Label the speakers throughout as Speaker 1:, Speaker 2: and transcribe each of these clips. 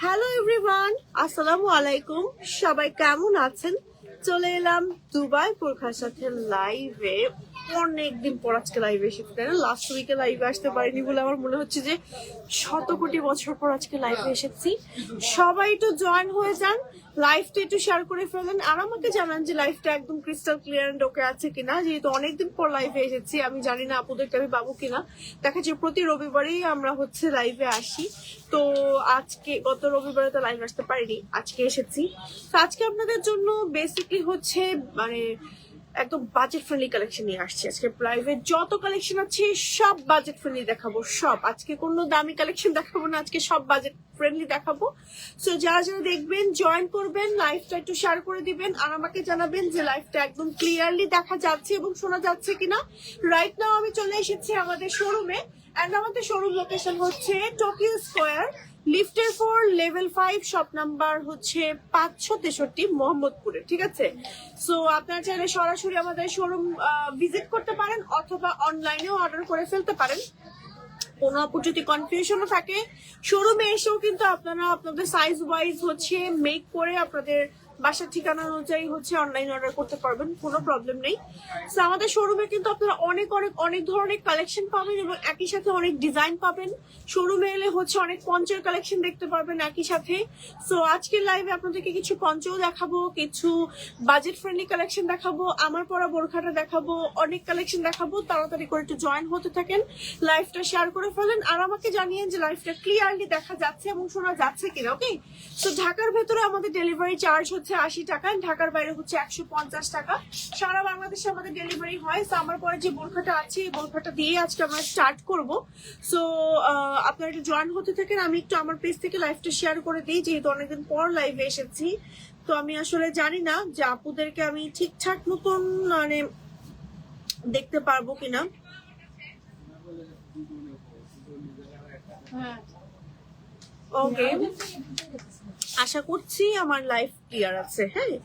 Speaker 1: Hello everyone, আসসালামু আলাইকুম। সবাই কেমন আছেন? চলে এলাম দুবাই বোরখার সাথে লাইভে। অনেকদিন পর আজকে লাইভে এসেছি, তাই না? লাস্ট উইকে লাইভে আসতে পারিনি বলে আমার মনে হচ্ছে যে শত কোটি বছর পর আজকে লাইভে এসেছি। সবাই একটু জয়েন হয়ে যান, লাইভটা একটু শেয়ার করে ফেলেন, আর আমাকে জানান যে লাইভটা একদম ক্রিস্টাল ক্লিয়ার এন্ড ওকে আছে কিনা। যেহেতু অনেকদিন পর লাইভে এসেছি, আমি জানি না আপুদেরকে আমি পাবো কিনা। দেখা যায় প্রতি রবিবারেই আমরা হচ্ছে লাইভে আসি, তো আজকে গত রবিবারে তো লাইভ আসতে পারিনি, আজকে এসেছি। তো আজকে আপনাদের জন্য বেসিকলি হচ্ছে মানে একদম বাজেট ফ্রেন্ডলি কালেকশন নিয়ে আসছি। আজকে প্রাইভেট যত কালেকশন আছে সব বাজেট ফ্রেন্ডলি দেখাবো, সব। আজকে কোনো দামি কালেকশন দেখাবো না, আজকে সব বাজেট ফ্রেন্ডলি দেখাবো। সো যারা যারা দেখবেন জয়েন করবেন, লাইভটা একটু শেয়ার করে দিবেন, আর আমাকে জানাবেন যে লাইভটা একদম ক্লিয়ারলি দেখা যাচ্ছে এবং শোনা যাচ্ছে কিনা। রাইট নাও আমি চলে এসেছি আমাদের শোরুমে, এন্ড আমাদের শোরুম লোকেশন হচ্ছে টোকিও স্কোয়ার, লিফটের 4 লেভেল 5, শপ নাম্বার হচ্ছে 563 মোহাম্মদপুরে, ঠিক আছে? সো আপনারা চাইলে সরাসরি আমাদের শোরুম ভিজিট করতে পারেন অথবা অনলাইনেও অর্ডার করে ফেলতে পারেন। কোনো আপুর যদি কনফিউশনও থাকে, শোরুমে এসেও কিন্তু আপনারা আপনাদের সাইজ ওয়াইজ হচ্ছে মেক করে আপনাদের বাসার ঠিকানা অনুযায়ী হচ্ছে অনলাইন অর্ডার করতে পারবেন, কোনো প্রবলেম নেই। সো আমাদের শোরুমে কিন্তু আপনারা অনেক অনেক অনেক ধরনের কালেকশন পাবেন এবং একই সাথে অনেক ডিজাইন পাবেন। শোরুমে এলে হচ্ছে অনেক পঞ্চের কালেকশন দেখতে পারবেন একই সাথে। সো আজকের লাইভে আপনাদেরকে কিছু পঞ্চও দেখাবো, কিছু বাজেট ফ্রেন্ডলি কালেকশন দেখাবো, আমার পরা বোরখাটা দেখাবো, অনেক কালেকশন দেখাবো। তাড়াতাড়ি করে একটু জয়েন হতে থাকেন, লাইভটা শেয়ার করে ফেলেন, আর আমাকে জানিয়েন যে লাইভটা ক্লিয়ারলি দেখা যাচ্ছে এবং শোনা যাচ্ছে কিনা। ওকে, তো ঢাকার ভেতরে আমাদের ডেলিভারি চার্জ হচ্ছে 80 টাকা, ঢাকার বাইরে হচ্ছে 150 টাকা। সারা বাংলাদেশে আমাদের ডেলিভারি হয়। তো আমার পরে যে বোরখাটা আছে এই বোরখাটা দিয়ে আজকে আমরা স্টার্ট করব। সো আপনারা একটু জয়েন হতে থাকেন, আমি একটু আমার পেজ থেকে লাইভটা শেয়ার করে দিই, যেহেতু অনেকদিন পর লাইভে এসেছি। তো আমি আসলে জানি না যে আপুদেরকে আমি ঠিকঠাক মতন মানে দেখতে পারবো কিনা। ওকে, আশা করছি আমার লাইফ ক্লিয়ার আছে। হ্যাঁ,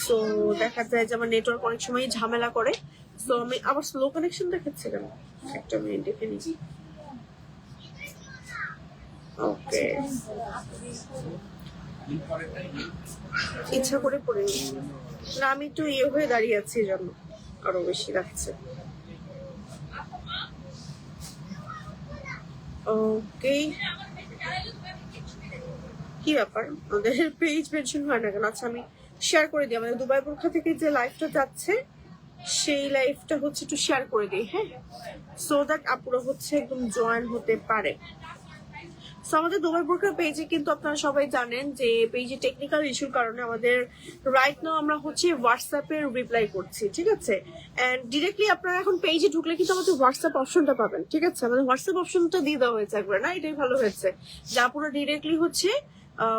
Speaker 1: সো দেখা যায় যে আমার নেটওয়ার্ক অনেক সময় ঝামেলা করে। সো আমি আবার স্লো কানেকশন দেখাচ্ছে কেন, একটা মিনিট দেখে নিচ্ছি। ওকে, ইচ্ছা করে পড়ে না, আমি একটু ইয়ে হয়ে দাঁড়িয়ে আছি এই জন্য আরো বেশি লাগছে। ওকে, কি ব্যাপার আমাদের পেজ মেনশন হয় না কেন? আচ্ছা আমি শেয়ার করে দিই, আমাদের দুবাই বোরখা থেকে যে লাইভটা যাচ্ছে সেই লাইভটা হচ্ছে একটু শেয়ার করে দিই, হ্যাঁ, সো দ্যাট আপুরা হচ্ছে একদম জয়েন হতে পারে। সো আমাদের দুবাই বোরখার পেজে কিন্তু আপনারা সবাই জানেন যে পেজে টেকনিক্যাল ইস্যুর কারণে আমাদের রাইট নাও আমরা হচ্ছে হোয়াটসঅ্যাপে রিপ্লাই করছি, ঠিক আছে? এন্ড ডিরেক্টলি আপনারা এখন পেজে ঢুকলে কিন্তু আমাদের হোয়াটসঅ্যাপ অপশনটা পাবেন, ঠিক আছে? আমাদের হোয়াটসঅ্যাপ অপশনটা দিয়ে দেওয়া হয়েছে একবার, না? এটাই ভালো হয়েছে যা পুরো ডিরেক্টলি হচ্ছে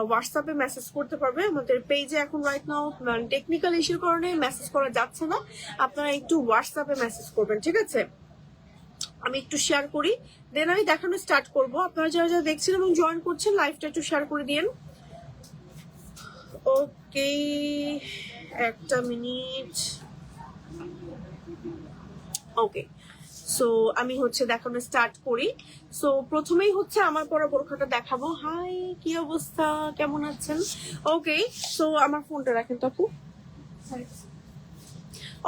Speaker 1: হোয়াটসঅ্যাপে মেসেজ করতে পারবে। আমাদের পেজে এখন রাইট নাও টেকনিক্যাল ইস্যুর কারণে মেসেজ করা যাচ্ছে না, আপনারা একটু হোয়াটসঅ্যাপে মেসেজ করবেন, ঠিক আছে? আমি একটু শেয়ার করি, দেন আমি দেখানো স্টার্ট করব। আপনারা যারা যারা দেখছেন এবং জয়েন করছেন লাইভটা একটু শেয়ার করে দিন। ওকে, একটা মিনিট। ওকে, সো আমি হচ্ছে দেখানো স্টার্ট করি। সো প্রথমেই হচ্ছে আমার পরা বোরখাটা দেখাবো। হাই, কি অবস্থা, কেমন আছেন? ওকে, সো আমার ফোনটা রাখেন তো আপু।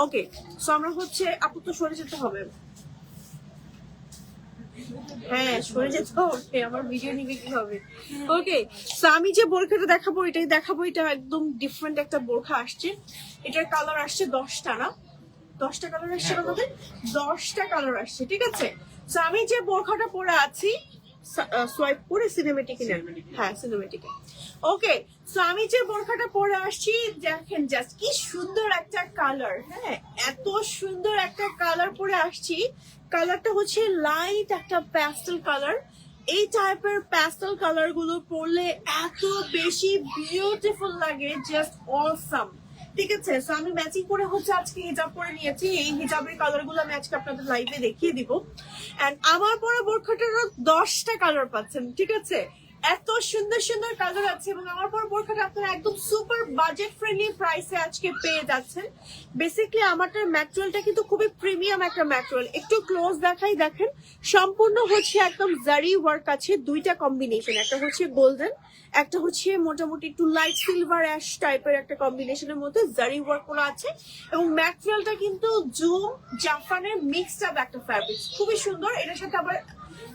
Speaker 1: ওকে, সো আমরা হচ্ছে আপু তো সরে যেতে হবে। হ্যাঁ, সরে যেতে হবে, আমার ভিডিও নিবে কি হবে? ওকে, সো আমি যে বোরখাটা দেখাবো এটাই দেখাবো। এটা একদম ডিফারেন্ট একটা বোরখা আসছে। এটার কালার আসছে 10টা, না 10টা কালার আসছে আমাদের, 10টা কালার আসছে, ঠিক আছে? সো আমি যে বোরখাটা পরে আছি, সোয়াইপ করে সিনেমেটিকে নেন। হ্যাঁ, সিনেমেটিকে। ওকে, সো আমি যে বোরখাটা পরে আসছি দেখেন জাস্ট কি সুন্দর একটা কালার। হ্যাঁ, এত সুন্দর একটা কালার পরে আসছি। কালারটা হচ্ছে লাইট একটা প্যাস্টেল কালার। এই টাইপের প্যাস্টেল কালার গুলো পরলে এত বেশি বিউটিফুল লাগে, জাস্ট অসাম, ঠিক আছে? সো আমি ম্যাচিং করে হচ্ছে আজকে হিজাব পরে নিয়েছি। এই হিজাবের কালার গুলো আমি আজকে আপনাদের লাইভে দেখিয়ে দিব। এন্ড আমার পরে বোরখাটারও 10টা কালার পাচ্ছেন, ঠিক আছে? এত সুন্দর সুন্দর কালার আছে এবং আমার পর বোরখাটা আপনারা একদম সুপার বাজেট ফ্রেন্ডলি প্রাইসে আজকে পেয়ে যাচ্ছেন। বেসিক্যালি আমারটার ম্যাটেরিয়ালটা কিন্তু খুবই প্রিমিয়াম একটা ম্যাটেরিয়াল। একটু ক্লোজ দেখাই, দেখেন সম্পূর্ণ হচ্ছে একদম জারি ওয়ার্ক আছে, দুইটা কম্বিনেশন, একটা হচ্ছে গোল্ডেন, একটা হচ্ছে মোটামুটি একটু লাইট সিলভার অ্যাশ টাইপের একটা কম্বিনেশনের মধ্যে জারি ওয়ার্ক করা আছে এবং ম্যাটেরিয়ালটা কিন্তু জুম জাফরানের মিক্সড আপ একটা ফ্যাব্রিক, খুবই সুন্দর। এটার সাথে আবার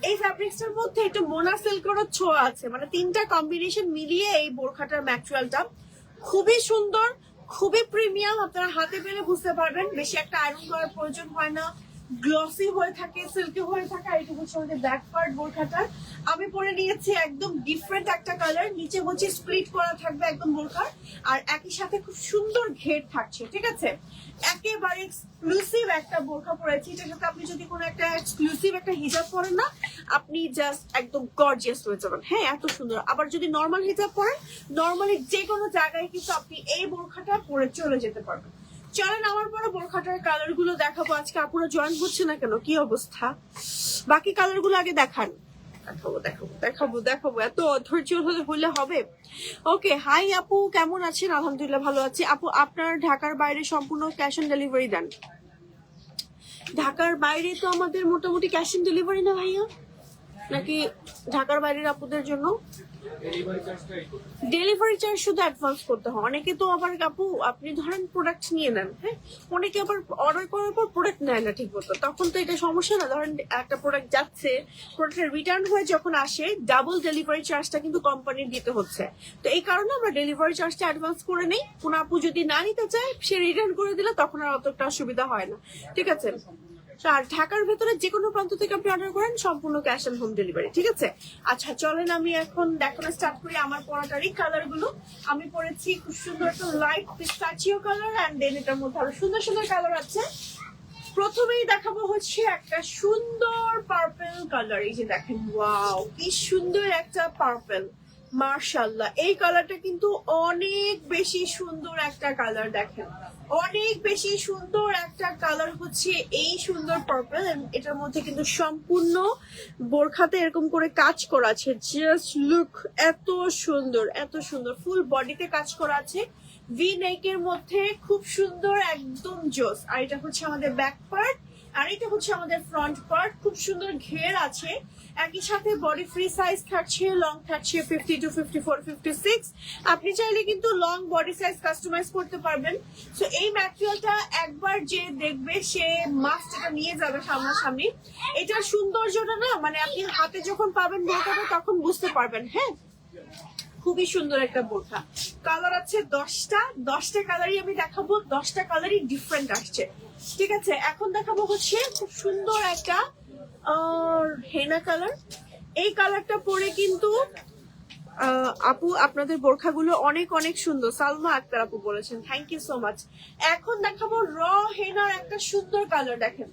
Speaker 1: এই ফ্যাব্রিক্সটার মধ্যে একটু মোনা সিল্কেরও ছোঁয়া আছে, মানে তিনটা কম্বিনেশন মিলিয়ে এই বোরখাটার ম্যাটেরিয়ালটা খুবই সুন্দর, খুবই প্রিমিয়াম। আপনারা হাতে পেলে বুঝতে পারবেন, বেশি একটা আয়রন করার প্রয়োজন হয় না, গ্লসি হয়ে থাকে, সিল্কি হয়ে থাকে। এটা হচ্ছে আমাদের ব্যাক পার্ট বোরখাটার। আমি পরে নিয়েছি একদম ডিফারেন্ট একটা কালার, নিচে হচ্ছে স্প্লিট করা থাকবে একদম বোরখার, আর একই সাথে খুব সুন্দর ঘের থাকছে, ঠিক আছে। একেবারে এক্সক্লুসিভ একটা বোরখা পরেছি, এটার সাথে আপনি যদি কোনো একটা এক্সক্লুসিভ একটা হিজাব পরেন না, আপনি জাস্ট একদম গর্জিয়াস হয়ে যাবেন। হ্যাঁ, এত সুন্দর। আবার যদি নর্মাল হিজাব পরেন, নর্মালি যে কোনো জায়গায় কিন্তু আপনি এই বোরখাটা পরে চলে যেতে পারবেন। চলেন আমার পরে বোরখাটার কালার গুলো দেখাবো। আজকে আপুরা জয়েন হচ্ছে না কেন, কি অবস্থা? বাকি কালার গুলো আগে দেখান। দেখাবো এত অধৈর্য হলে হবে? ওকে, হাই আপু, কেমন আছেন? আলহামদুলিল্লাহ ভালো আছি। আপু আপনার ঢাকার বাইরে সম্পূর্ণ ক্যাশ অন ডেলিভারি দেন? ঢাকার বাইরে তো আমাদের মোটামুটি ক্যাশ অন ডেলিভারি না ভাইয়া, নাকি ঢাকার বাইরের আপুদের জন্য ডেলিভারি চার্জ শুধু অ্যাডভান্স করতে হয়? অনেকে তো আবার আপু আপনি ধরেন প্রোডাক্ট নিয়ে নেন, হ্যাঁ, অনেকে আবার অর্ডার করার পর প্রোডাক্ট নেয় না ঠিক মতো, তখন তো এটা সমস্যা না। ধরেন একটা প্রোডাক্ট যাচ্ছে, প্রোডাক্টের রিটার্ন হয়ে যখন আসে, ডাবল ডেলিভারি চার্জটা কিন্তু কোম্পানির দিতে হচ্ছে। তো এই কারণে আমরা ডেলিভারি চার্জটা অ্যাডভান্স করে নেই। কোন আপু যদি না নিতে চায়, সে রিটার্ন করে দিলে তখন আর অতটা অসুবিধা হয় না, ঠিক আছে। আর ঢাকার ভেতরে যে কোনো প্রান্ত থেকে আপনি অর্ডার করেন, সম্পূর্ণ ক্যাশ অন হোম ডেলিভারি, ঠিক আছে। আচ্ছা চলেন আমি এখন দেখানো স্টার্ট করি আমার পরাটারই কালার গুলো। আমি পরেছি খুব সুন্দর একটা light pistachio colour, and then এটার মধ্যে আরো সুন্দর সুন্দর কালার আছে। প্রথমেই দেখাবো হচ্ছে একটা সুন্দর পার্পল কালার। এই যে দেখেন, ওয়াও কি সুন্দর একটা পার্পল, মার্শাল্লাহ। এই কালারটা কিন্তু অনেক বেশি সুন্দর একটা কালার, দেখেন অনেক বেশি সুন্দর একটা কালার হচ্ছে এই সুন্দর পার্পল। এটার মধ্যে কিন্তু সম্পূর্ণ বোরখাতে এরকম করে কাজ করা আছে, জাস্ট লুক, এত সুন্দর এত সুন্দর। ফুল বডিতে কাজ করা আছে, ভি নেকের মধ্যে খুব সুন্দর, একদম জোস। আর এটা হচ্ছে আমাদের ব্যাক পার্ট, আর এটা হচ্ছে আমাদের ফ্রন্ট পার্ট। খুব সুন্দর ঘের আছে, একই সাথে বডি ফ্রি সাইজ থাকছে, লং থাকছে 52, 54, 56। আপনি চাইলে কিন্তু লং বডি সাইজ কাস্টমাইজ করতে পারবেন। সো এই ম্যাটেরিয়ালটা একবার যে দেখবে সে মাস্ট এটা নিয়ে যাবে সামনাসামনি। এটার সৌন্দর্যটা না, মানে আপনি হাতে যখন পাবেন বোরখাটা তখন বুঝতে পারবেন। হ্যাঁ, খুবই সুন্দর একটা বোরখা। কালার আছে 10টা কালারই আমি দেখাবো, 10টা কালারই ডিফারেন্ট আসছে, ঠিক আছে। এখন দেখাবো হচ্ছে খুব সুন্দর একটা হেনা কালার। এই কালারটা পরে কিন্তু আপু আপনাদের বোরখাগুলো অনেক অনেক সুন্দর, সালমা আক্তার আপু বলেছেন, থ্যাংক ইউ সো মাচ। এখন দেখাবো র হেনার একটা সুন্দর কালার। দেখেন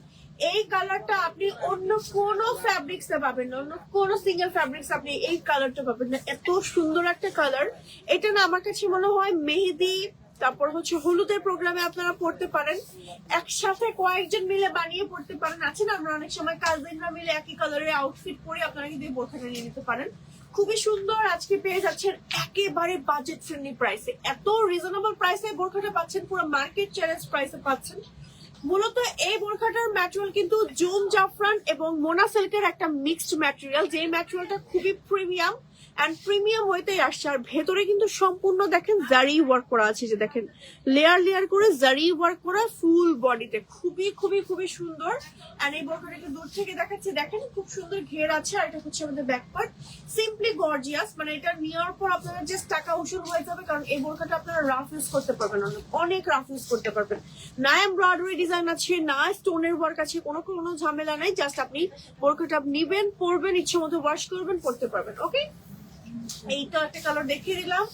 Speaker 1: এই কালারটা আপনি অন্য কোন ফ্যাব্রিক্সে পাবেন না, অন্য কোন সিঙ্গেল ফ্যাব্রিক্স আপনি এই কালারটা পাবেন না, এত সুন্দর একটা কালার। এটা না আমার কাছে মনে হয় মেহেদি, তারপর হচ্ছে হলুদের প্রোগ্রামে আপনারা পড়তে পারেন, একসাথে কয়েকজন মিলে বানিয়ে পড়তে পারেন। আছে না, আমরা অনেক সময় কাজিনরা মিলে একই কালারের আউটফিট পরে আপনারা কিন্তু এই বোরখাটা নিয়ে নিতে পারেন, খুবই সুন্দর। আজকে পেয়ে যাচ্ছেন একেবারে বাজেট ফ্রেন্ডলি প্রাইসে, এত রিজনেবল প্রাইসে বোরখাটা পাচ্ছেন, পুরো মার্কেট চ্যালেঞ্জ প্রাইসে পাচ্ছেন। মূলত এই বোরখাটার ম্যাটেরিয়াল কিন্তু জুম জাফরান এবং মোনা সিল্কের একটা মিক্সড ম্যাটেরিয়াল, যে ম্যাটেরিয়ালটা খুবই প্রিমিয়াম এন্ড প্রিমিয়াম হইতেই আসছে। আর ভেতরে কিন্তু সম্পূর্ণ দেখেন জারি ওয়ার্ক করা আছে, যে দেখেন লেয়ার লেয়ার করে জারি ওয়ার্ক করা ফুল বডিতে, খুবই খুবই খুবই সুন্দর। এন্ড এই বোরখাটা একটু দূর থেকে দেখাচ্ছি, দেখেন খুব সুন্দর ঘের আছে। আর এটা হচ্ছে আমাদের ব্যাক পার্ট, সিম্পলি গর্জিয়াস, মানে এটা নেওয়ার পর আপনারা জাস্ট টাকা উসুল হয়ে যাবে, কারণ এই বোরখাটা আপনারা রাফ ইউজ করতে পারবেন, অনেক রাফ ইউজ করতে পারবেন। না এমব্রয়ডারি ডিজাইন আছে, না স্টোনের ওয়ার্ক আছে, কোনো ঝামেলা নাই। জাস্ট আপনি বোরখাটা নিবেন, পরবেন, ইচ্ছে মতো ওয়াশ করবেন, পরতে পারবেন। ওকে, এইটা একটা কালার দেখিয়ে দিলাম।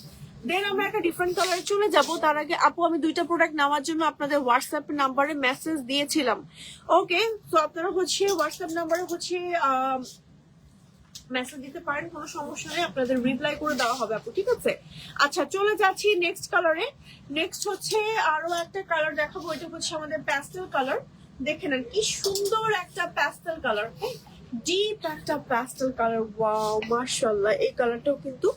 Speaker 1: দেন আমরা একটা ডিফারেন্ট কালারে চলে যাব। তার আগে আপু আমি দুইটা প্রোডাক্ট নেওয়ার জন্য আপনাদের হোয়াটসঅ্যাপ নাম্বারে মেসেজ দিয়েছিলাম। ওকে, তো আপনারা হচ্ছে হোয়াটসঅ্যাপ নাম্বারে হচ্ছে মেসেজ দিতে পারেন, কোনো সমস্যা নেই, আপনাদের রিপ্লাই করে দেওয়া হবে আপু, ঠিক আছে। আচ্ছা চলে যাচ্ছি নেক্সট কালারে। নেক্সট হচ্ছে আরো একটা কালার দেখাবো, এটা হচ্ছে আমাদের প্যাস্টেল কালার। দেখে নেন কি সুন্দর একটা প্যাস্টেল কালার। ডিপ একটা প্যাস্টেল কালার। ওয়াও মাশাআল্লাহ, এই কালারটাও কিন্তু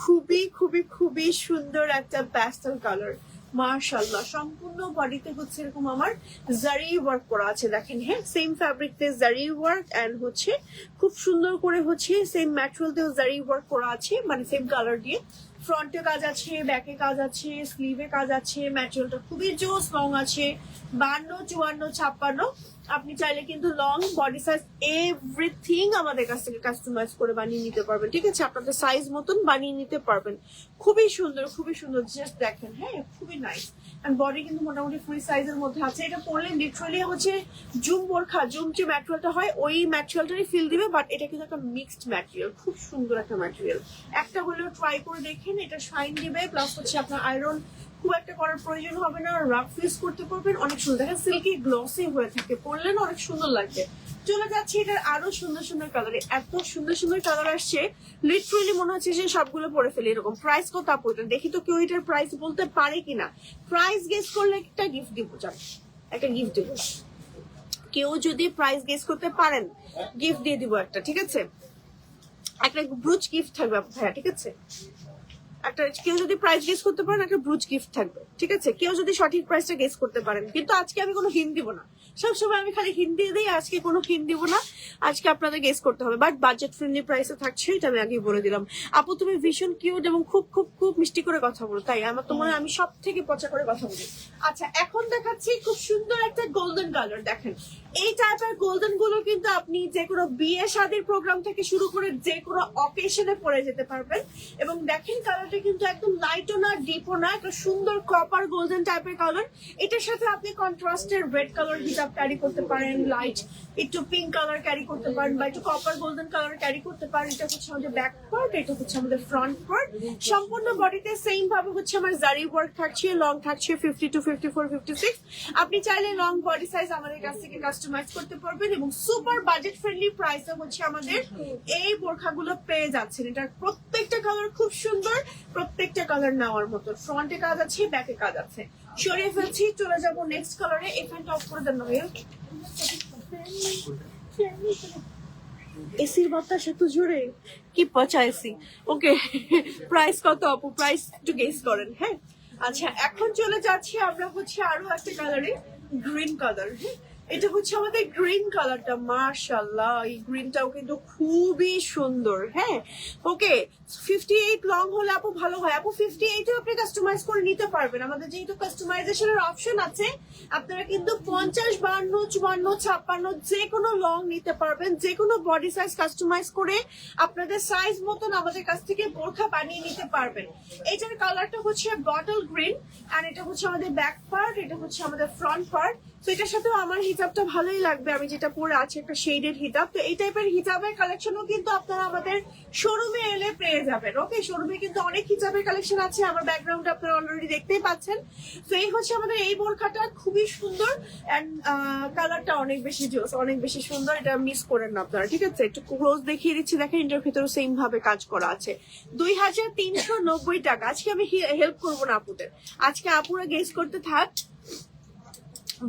Speaker 1: খুবই খুবই খুবই সুন্দর একটা প্যাস্টেল কালার। মাশাআল্লাহ, সম্পূর্ণ বডিতে হচ্ছে এরকম আমার জারি ওয়ার্ক করা আছে, দেখেন। হ্যাঁ, সেম ফ্যাব্রিকতে জারি ওয়ার্ক এন্ড হচ্ছে খুব সুন্দর করে হচ্ছে সেম ম্যাটেরিয়ালতেও জারি ওয়ার্ক করা আছে, মানে সেম কালার দিয়ে। ফ্রন্টে কাজ আছে, ব্যাকে কাজ আছে, স্লিভে কাজ আছে। ম্যাটেরিয়ালটা খুবই জোস, লং আছে 52, 54, 56। আপনি চাইলে কিন্তু লং, বডি সাইজ এভরিথিং আমাদের কাছ থেকে কাস্টমাইজ করে বানিয়ে নিতে পারবেন, ঠিক আছে? আপনাদের সাইজ মতন বানিয়ে নিতে পারবেন। খুবই সুন্দর, খুবই সুন্দর, জাস্ট দেখেন। হ্যাঁ, খুবই নাইস। এন্ড বডি কিন্তু মোটামুটি ফ্রি সাইজের মধ্যে আছে। এটা পরলে লিটারালি হচ্ছে জুম বোরখা, জুম যে ম্যাটেরিয়ালটা হয় ওই ম্যাটেরিয়ালটারই ফিল দিবে, বাট এটা কিন্তু একটা মিক্সড ম্যাটেরিয়াল, খুব সুন্দর একটা ম্যাটেরিয়াল। একটা হলেও ট্রাই করে দেখেন, এটা শাইন দিবে, প্লাস হচ্ছে আপনার আয়রন খুব একটা করার প্রয়োজন হবে না, রাফ ইউজ করতে পারবেন, অনেক সুন্দর। দেখেন সিল্কি গ্লসি হয়ে থাকে, পরলে না অনেক সুন্দর লাগবে। চলে যাচ্ছে এটার আরো সুন্দর সুন্দর কালারে। এত সুন্দর সুন্দর কালার আসছে, লিটারালি মনে হচ্ছে যে সবগুলো পরে ফেলে এরকম। প্রাইস কত আপু এটা? দেখি তো কেউ এটার প্রাইস বলতে পারে কিনা। প্রাইস গেস করলে একটা গিফট দিব, যান একটা গিফট দিব। কেউ যদি প্রাইস গেস করতে পারেন গিফট দিয়ে দিব একটা, ঠিক আছে? একটা ব্রুচ গিফট থাকবে ভাইয়া, ঠিক আছে? একটা কেউ যদি প্রাইস গেস করতে পারেন একটা ব্রুচ গিফট থাকবে, ঠিক আছে? কেউ যদি সঠিক প্রাইসটা গেস করতে পারেন। কিন্তু আজকে আমি কোনো হিন্ট দিব না, সবসময় আমি খালি হিন্ট দিয়ে দিই, আজকে কোনো হিন্ট দিব না। আজকে আপনাদের গেস করতে হবে, বাট বাজেট ফ্রেন্ডলি প্রাইসে থাকছে, এটা আমি আগেই বলে দিলাম। আপু তুমি ভীষণ কিউট এবং খুব খুব খুব মিষ্টি করে কথা বলো, তাই আমার তো মনে হয় আমি সব থেকে পচা করে কথা বলি। আচ্ছা, এখন দেখাচ্ছি খুব সুন্দর একটা গোল্ডেন কালার। দেখেন এই টাইপের গোল্ডেন গুলো কিন্তু আপনি যে কোনো বিয়ে শাদীর প্রোগ্রাম থেকে শুরু করে যে কোনো অকেশনে পরে যেতে পারবেন। এবং দেখেন কালারটা কিন্তু একদম লাইটও না ডিপও না, একটা সুন্দর কপার গোল্ডেন টাইপের কালার। এটার সাথে আপনি কন্ট্রাস্টের রেড কালার হিজাব ক্যারি করতে পারেন, লাইট একটু পিঙ্ক কালার ক্যারি করতে পারেন, বা একটু কপার গোল্ডেন কালার ক্যারি করতে পারেন। এটা হচ্ছে আমাদের ব্যাক পার্ট, এটা হচ্ছে আমাদের ফ্রন্ট পার্ট। সম্পূর্ণ বডিতে সেম ভাবে হচ্ছে আমার জারি ওয়ার্ক থাকছে, লং থাকছে 50 to 54, 56। আপনি চাইলে লং বডি সাইজ আমাদের কাছ থেকে কাস্টমাইজ করতে পারবেন, এবং সুপার বাজেট ফ্রেন্ডলি প্রাইসে হচ্ছে আমাদের এই বোরখাগুলো পেয়ে যাচ্ছেন। এটার প্রত্যেকটা কালার খুব সুন্দর, প্রত্যেকটা কালার নেওয়ার মতো। ফ্রন্টে কাজ আছে, ব্যাকে কাজ আছে। সরিয়ে ফেলছি, চলে যাবো নেক্সট কালারে। এই ফ্যানটা অফ করে দেন না ভাইয়া। এসির বাতাস এত জোরে, কি পচা এসি। ওকে, প্রাইস কত আপু? প্রাইস একটু গেস করেন। হ্যাঁ, আচ্ছা এখন চলে যাচ্ছি আমরা হচ্ছে আরো একটা কালারে, গ্রিন কালার। হ্যাঁ, এটা হচ্ছে আমাদের গ্রিন কালারটা। মাশাআল্লাহ, এই গ্রিনটাও কিন্তু খুবই সুন্দর। হ্যাঁ, ওকে, 58 লং হলে আপু ভালো হয়। আপু 58 আপনি কাস্টমাইজ করে নিতে পারবেন, আমাদের যেহেতু কাস্টমাইজেশনের অপশন আছে। আপনারা কিন্তু 50, 52, 54, 56 যে কোনো লং নিতে পারবেন, যে কোনো বডি সাইজ কাস্টমাইজ করে আপনাদের সাইজ মতন আমাদের কাছ থেকে বোরখা বানিয়ে নিতে পারবেন। এটার কালারটা হচ্ছে বটল গ্রিন, আর এটা হচ্ছে আমাদের ব্যাক পার্ট, এটা হচ্ছে আমাদের ফ্রন্ট পার্ট। তো এটার সাথেও আমার হিজাবটা ভালোই লাগবে, আমি যেটা পরে আছি একটা শেডেড হিজাব। তো এই টাইপের হিজাবের কালেকশনও কিন্তু আপনারা আমাদের শোরুমে এলে পেয়ে যাবেন। ওকে, শোরুমে কিন্তু অনেক হিজাবের কালেকশন আছে, আমার ব্যাকগ্রাউন্ডে আপনারা অলরেডি দেখতেই পাচ্ছেন। তো এই হচ্ছে আমাদের এই বোরখাটা, খুবই সুন্দর এন্ড কালারটা অনেক বেশি জোস, অনেক বেশি সুন্দর। এটা মিস করেন না আপনারা, ঠিক আছে? একটু ক্লোজ দেখিয়ে দিচ্ছি, দেখেন এটার ভিতরে সেম ভাবে কাজ করা আছে। 2390 টাকা। আজকে আমি হেল্প করবো না আপুদের, আজকে আপুরা গেস করতে থাক,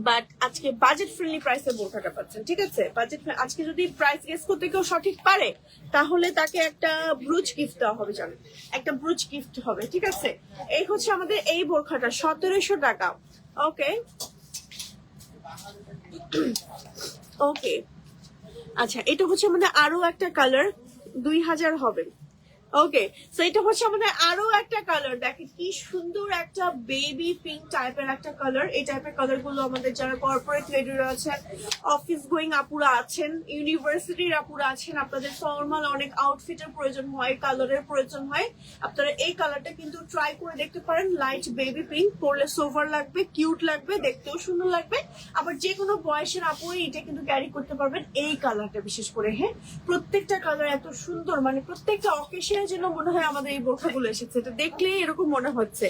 Speaker 1: বাট আজকে বাজেট ফ্রেন্ডলি প্রাইসে বোরখাটা পাচ্ছেন, ঠিক আছে? বাজেট আজকে যদি প্রাইস গেস করতে কেউ সঠিক পারে তাহলে তাকে একটা ব্রুচ গিফট দেওয়া হবে, জানেন, একটা ব্রুচ গিফট হবে, ঠিক আছে? এই হচ্ছে আমাদের এই বোরখাটা, 1700 টাকা। ওকে ওকে, আচ্ছা এটা হচ্ছে আমাদের আরো একটা কালার, 2000 হবে। ওকে, সো এটা হচ্ছে আমাদের আরো একটা কালার। দেখেন কি সুন্দর একটা বেবি পিঙ্ক টাইপের একটা কালার। এই টাইপের কালার গুলো আমাদের যারা কর্পোরেট লেডিরা আছেন, অফিস গোয়িং আপুরা আছেন, ইউনিভার্সিটির আপুরা আছেন, আপনাদের ফর্মাল অনেক আউটফিটের প্রয়োজন হয়, কালারের প্রয়োজন হয়, আপনারা এই কালারটা কিন্তু ট্রাই করে দেখতে পারেন। লাইট বেবি পিঙ্ক, পরলে সোভার লাগবে, কিউট লাগবে, দেখতেও সুন্দর লাগবে। আবার যে কোনো বয়সের আপুই এটা কিন্তু ক্যারি করতে পারবেন, এই কালারটা বিশেষ করে। হ্যাঁ, প্রত্যেকটা কালার এত সুন্দর, মানে প্রত্যেকটা অকেশনে যেন মনে হয় আমাদের এই বোরখাগুলো এসেছে, এটা দেখলে এরকম মনে হচ্ছে।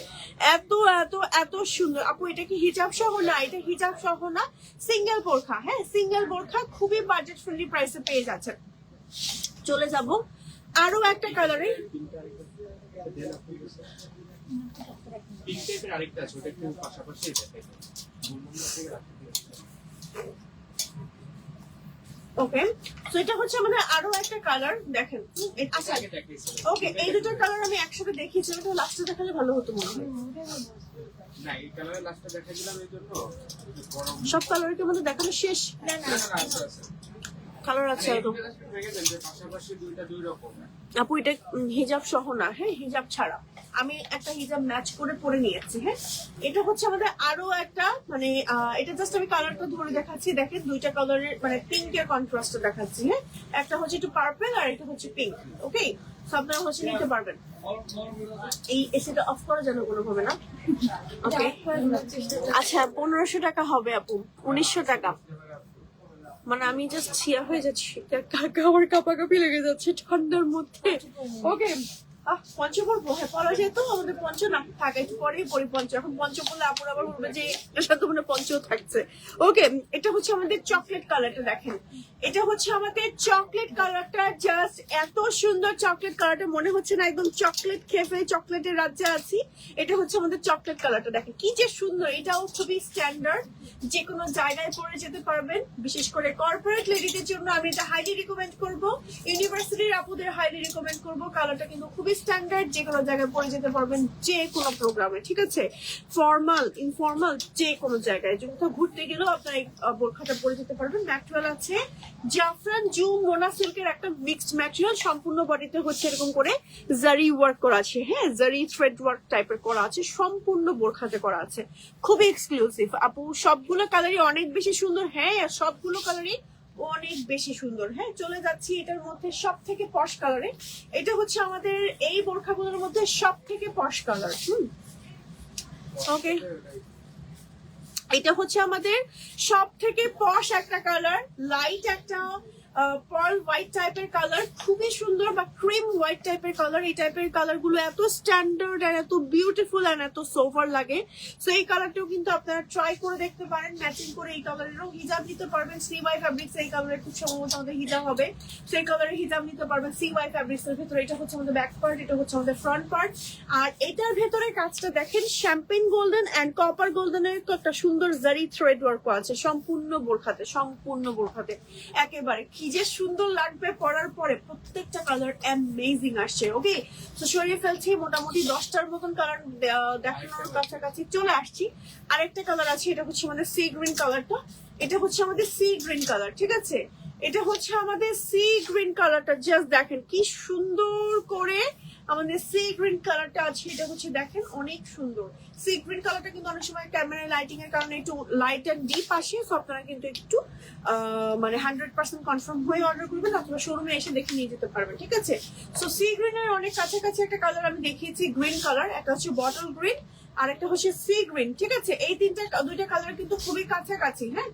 Speaker 1: এত এত এত সুন্দর। আপু এটা কি হিজাব সহ? না, এটা হিজাব সহ না, সিঙ্গেল বোরখা। হ্যাঁ, সিঙ্গেল বোরখা, খুবই বাজেট ফ্রেন্ডলি প্রাইসে পেয়ে যাচ্ছেন। চলে যাব আরো একটা কালারে। ওকে, তো এটা হচ্ছে আমাদের আরো একটা কালার দেখেন। আচ্ছা ওকে, এই দুটো কালার আমি একসাথে দেখিয়েছি, এটা লাস্টে দেখালে ভালো হতো মনে হয়।
Speaker 2: না এই কালারের লাস্টটা দেখা দিলাম এই জন্য
Speaker 1: সব কালার কি আমাদের দেখানো শেষ?
Speaker 2: না আছে
Speaker 1: কালার আছে তো
Speaker 2: পাশাপাশি দুইটা দুই রকম।
Speaker 1: আপু এটা হিজাব সহ না, হ্যাঁ হিজাব ছাড়া আমি একটা হিজাব ম্যাচ করে পরে নিয়েছি। হ্যাঁ, এটা হচ্ছে আমাদের আরো একটা মানে এটা জাস্ট আমি কালারটা ধরে দেখাচ্ছি। দেখেন দুইটা কালারের মানে পিঙ্কের কন্ট্রাস্ট দেখাচ্ছি। হ্যাঁ, একটা হচ্ছে একটু পার্পল আর এটা হচ্ছে পিঙ্ক। ওকে, আপনারা হচ্ছে নিতে পারবেন। এই এসিটা অফ করা যেন কোনো হবে না। ওকে, আচ্ছা 1500 টাকা হবে আপু, 1900 টাকা। মানে আমি জাস্ট ছিয়া হয়ে যাচ্ছি, আমার কাঁপাকাঁপি লেগে যাচ্ছে ঠান্ডার মধ্যে। ওকে, পঞ্চ পরবো, হ্যাঁ পরা যেত আমাদের পঞ্চ না থাকে পরেই পরি পঞ্চ। এখন পঞ্চ বললে আপুর আবার বলবে যে এটার সাথে মানে পঞ্চও থাকছে। ওকে, এটা হচ্ছে আমাদের চকলেট কালারটা দেখেন, এটা হচ্ছে আমাদের চকলেট কালারটা। জাস্ট এত সুন্দর চকলেট কালারটা, মনে হচ্ছে না একদম চকলেট খেয়ে চকলেটের রাজ্যে আছি। এটা হচ্ছে আমাদের চকলেট কালারটা, দেখেন কি যে সুন্দর। এটাও খুবই স্ট্যান্ডার্ড, যে কোনো জায়গায় পরে যেতে পারবেন। বিশেষ করে কর্পোরেট লেডিদের জন্য আমি এটা হাইলি রিকমেন্ড করব, ইউনিভার্সিটির আপুদের হাইলি রিকমেন্ড করব। কালারটা কিন্তু খুবই স্ট্যান্ডার্ড, যে কোনো জায়গায় পরে যেতে পারবেন, যে কোনো প্রোগ্রামে, ঠিক আছে? ফর্মাল ইনফর্মাল যে কোনো জায়গায় কোথাও ঘুরতে গেলেও আপনার এই বোরখাটা পরে যেতে পারবেন। ম্যাটেরিয়াল আছে জাফরান জুম মোনা সিল্কের একটা মিক্সড ম্যাটেরিয়াল, সম্পূর্ণ বডিতে হচ্ছে এরকম করে জারি ওয়ার্ক করা আছে। হ্যাঁ, জারি থ্রেড ওয়ার্ক টাইপের করা আছে, সম্পূর্ণ বোরখাতে করা আছে, খুবই এক্সক্লুসিভ আপু। সবগুলো কালারই অনেক বেশি সুন্দর। হ্যাঁ, সবগুলো কালারই অনেক বেশি সুন্দর। হ্যাঁ, চলে যাচ্ছি এটার মধ্যে সব থেকে পশ কালারে। এটা হচ্ছে আমাদের এই বোরখাগুলোর মধ্যে সব থেকে পশ কালার। ওকে, এটা হচ্ছে আমাদের সব থেকে পশ একটা কালার, লাইট একটা পার্ল হোয়াইট টাইপের কালার, খুবই সুন্দর, বা ক্রিম হোয়াইট টাইপের কালার। এই টাইপের কালার গুলো এত স্ট্যান্ডার্ড আর এত বিউটিফুল আর এত সোফার লাগে। সো এই কালারটাও কিন্তু আপনারা ট্রাই করে দেখতে পারেন, ম্যাচিং করে এই কালারেরও হিজাব নিতে পারবেন। CY ফ্যাব্রিক্স এই কালারের খুব সম্ভবত আমাদের হিজাব হবে, সেই কালারের হিজাব নিতে পারবেন CY ফ্যাব্রিক্স এর ভেতরে। এটা হচ্ছে আমাদের ব্যাক পার্ট, এটা হচ্ছে আমাদের ফ্রন্ট পার্ট। আর এটার ভেতরে কাজটা দেখেন, শ্যাম্পেন গোল্ডেন এন্ড কপার গোল্ডেনের তো একটা সুন্দর জারি থ্রেড ওয়ার্ক আছে সম্পূর্ণ বোরখাতে, সম্পূর্ণ বোরখাতে একেবারে কি যে সুন্দর লাগবে পরার পরে। প্রত্যেকটা কালার অ্যামেজিং আসছে। ওকে, তো সরিয়ে ফেলছি, মোটামুটি 10টার মতন কালার দেখানোর কাছাকাছি চলে আসছি। আরেকটা কালার আছে, এটা হচ্ছে আমাদের সি গ্রিন কালারটা। এটা হচ্ছে আমাদের সি গ্রিন কালার, ঠিক আছে? এটা হচ্ছে আমাদের সি গ্রিন কালারটা, জাস্ট দেখেন কি সুন্দর করে আমাদের সি গ্রিন কালারটা আছে। এটা হচ্ছে দেখেন অনেক সুন্দর। সি গ্রিন কালারটা কিন্তু অনেক সময় ক্যামেরা লাইটিং এর কারণে একটু লাইট এন্ড ডিপ আসে, সো আপনারা কিন্তু একটু মানে 100% কনফার্ম হয়ে অর্ডার করবেন, অথবা শোরুমে এসে দেখে নিয়ে যেতে পারবেন, ঠিক আছে? সো সি গ্রিন এর অনেক কাছাকাছি একটা কালার আমি দেখিয়েছি, গ্রিন কালার। একটা হচ্ছে বটল গ্রিন আর একটা হচ্ছে সি গ্রিন, ঠিক আছে? এই দুইটা কালার কিন্তু খুবই কাছাকাছি। হ্যাঁ,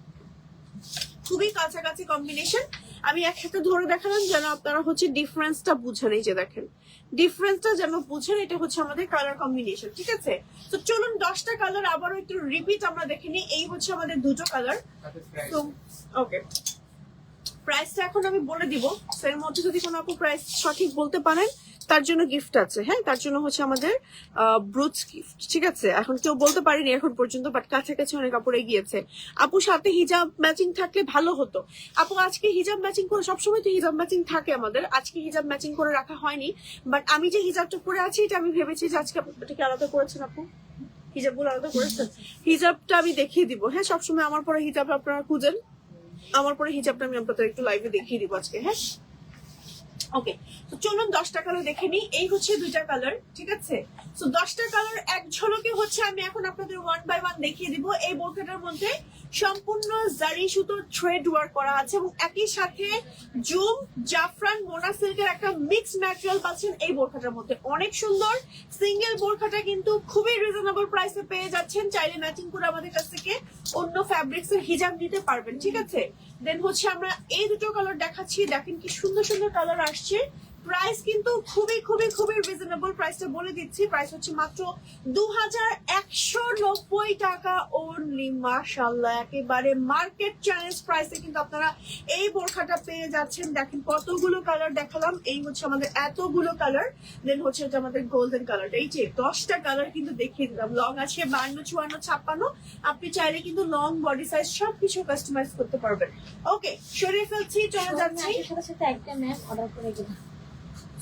Speaker 1: খুবই কাছাকাছি কম্বিনেশন। আমি একসাথে ধরে দেখালাম যেন আপনারা হচ্ছে ডিফারেন্সটা বুঝেন। এই যে দেখেন ডিফারেন্সটা যেন বুঝেন, এটা হচ্ছে আমাদের কালার কম্বিনেশন, ঠিক আছে? তো চলুন 10টা কালার আবারও একটু রিপিট আমরা দেখে নিই। এই হচ্ছে আমাদের দুটো কালার। তো ওকে, প্রাইসটা এখন আমি বলে দিব, এর মধ্যে যদি কোনো আপু প্রাইস সঠিক বলতে পারেন তার জন্য গিফট আছে। হ্যাঁ, তার জন্য হচ্ছে আমাদের ব্রুটস গিফট, ঠিক আছে? এখন কেউ বলতে পারিনি এখন পর্যন্ত, বাট কাছাকাছি অনেক কাপড়ে গিয়েছে। আপু সাথে হিজাব ম্যাচিং থাকলে ভালো হতো। আপু আজকে হিজাব ম্যাচিং করে, সবসময় তো হিজাব ম্যাচিং থাকে আমাদের, আজকে হিজাব ম্যাচিং করে রাখা হয়নি। বাট আমি যে হিজাবটা পরে আছি এটা আমি ভেবেছি যে আজকে এটাকে আলাদা করেছেন আপু, হিজাবগুলো আলাদা করেছেন। হিজাবটা আমি দেখিয়ে দিব। হ্যাঁ, সবসময় আমার পরে হিজাব আপনারা খুঁজেন, আমার পরে হিজাবটা আমি আপনাদের একটু লাইভে দেখিয়ে দিব আজকে। হ্যাঁ, ওকে, তো চলুন 10টা কালার দেখে নিই। এই হচ্ছে দুইটা কালার, ঠিক আছে? তো 10টা কালার এক ঝলকে হচ্ছে আমি এখন আপনাদের 1 বাই 1 দেখিয়ে দিব। এই বোরখাটার মধ্যে সম্পূর্ণ জারি সুতো থ্রেড ওয়ার্ক করা আছে, এবং একই সাথে জুম জাফরান মোনা সিল্কের একটা মিক্স ম্যাটেরিয়াল পাচ্ছেন এই বোরখাটার মধ্যে। অনেক সুন্দর সিঙ্গেল বোরখাটা কিন্তু খুবই রিজনেবল প্রাইসে পেয়ে যাচ্ছেন। চাইলে ম্যাচিং করে আমাদের কাছ থেকে অন্য ফ্যাব্রিক্স এর হিজাব নিতে পারবেন, ঠিক আছে? দেন হচ্ছে আমরা এই দুটো কালার দেখাচ্ছি, দেখেন কি সুন্দর সুন্দর কালার আসছে। প্রাইস কিন্তু খুবই খুবই খুবই রিজনেবল, প্রাইসটা বলে দিচ্ছি। প্রাইস হচ্ছে মাত্র 2190 টাকা অনলি। মাশাআল্লাহ, একেবারে মার্কেট চ্যালেঞ্জ প্রাইসে কিন্তু আপনারা এই বোরখাটা পেয়ে যাচ্ছেন। দেখেন কতগুলো কালার দেখালাম, এই হচ্ছে আমাদের এতগুলো কালার, দেন হচ্ছে এটা আমাদের গোল্ডেন কালার। এই যে 10টা কালার কিন্তু দেখিয়ে দিলাম। লং আছে 52, 54, 56। আপনি চাইলে কিন্তু লং, বডি সাইজ সবকিছু কাস্টমাইজ করতে পারবেন। ওকে, সরিয়ে ফেলছি, চলে যাচ্ছি।
Speaker 3: সাথে একটা ম্যাম অর্ডার করে দিলাম।